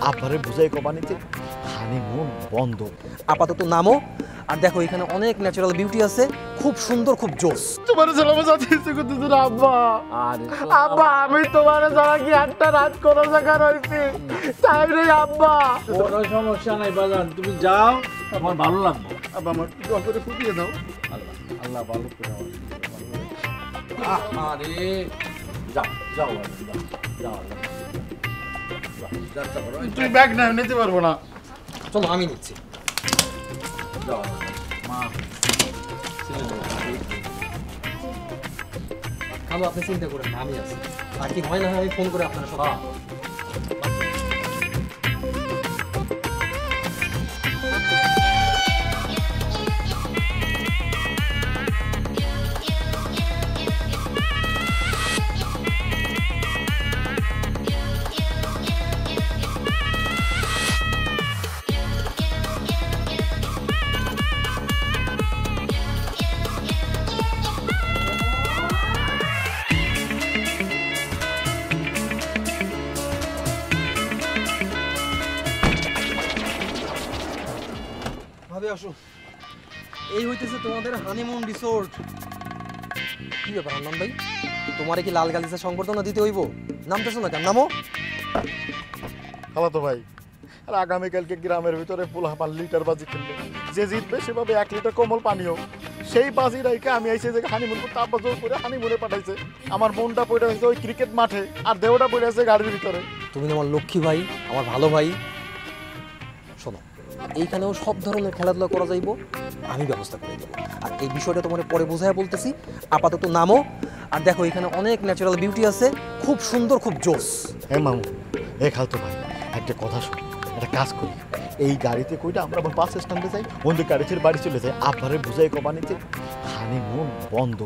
আব্বারে বুঝাই কমানিতে হানিমুন বন্ধ। আপাতত নামো আর দেখো এখানে অনেক ন্যাচারাল বিউটি আছে, খুব সুন্দর, খুব জোস। তোমার সালামে যাতে ইচ্ছে করতেছে না আব্বা। আব্বা আমি তোমার যারা কি একটা রাত কোনো জায়গা রয়েছি তাই রে আব্বা। কোনো সমস্যা নাই বাজান, তুমি যাও, আমার ভালো লাগবে। আব্বা আমার দোয়া করে ফুটিয়ে দাও। আল্লাহ আল্লাহ ভালো করে আরে যাও যাও যাও যাও যাত্রা করো। তুই ব্যাগ না নিতে পারবো না। চলো আমি নিচ্ছি। যাও মা খালো, আপনি চিন্তা করেন না, আমি আছি। আর কি হয় না হয় আমি ফোন করে আপনার সাথে। ভাবে আসো, এই হইতেছে তোমাদের হানিমুন রিসোর্ট। কি ব্যাপার আনন্দ ভাই, তোমারে কি লাল গালিচা সংবর্ধনা দিতে হইব? নামতেছো না কেন? নামো। খালা তো ভাই, আর আগামীকালকে গ্রামের ভিতরে পোলাপান লিটার বাজি খেলবে, যে জিতবে সেভাবে 1 লিটার কোমল পানীয়। সেই বাজি রাইকে আমি আইসে যে হানিমুন করতে আব্বা জোর করে হানিমুনে পাঠাইছে। আমার মনটা পড়ে আছে ওই ক্রিকেট মাঠে, আর দেহটা পড়ে আছে গাড়ির ভিতরে। তুমি আমার লক্ষ্মী ভাই, আমার ভালো ভাই। শোনো, এইখানেও সব ধরনের খেলাধুলা করা যাইব, আমি ব্যবস্থা করে দেবো। আর এই বিষয়টা তোমার পরে বোঝায় বলতেছি। আপাতত নামো আর দেখো এখানে অনেক ন্যাচারাল বিউটি আছে, খুব সুন্দর, খুব জোস। হ্যাঁ মামু, এ খালতো ভাই একটা কথা শোন, একটা কাজ করি। এই গাড়িতে কইটা আমরা আবার বাস স্ট্যান্ডে যাই, অন্য গাড়িতে বাড়ি চলে যাই, আব্বারে বুঝাই কমানিতে হানিমুন বন্ধ।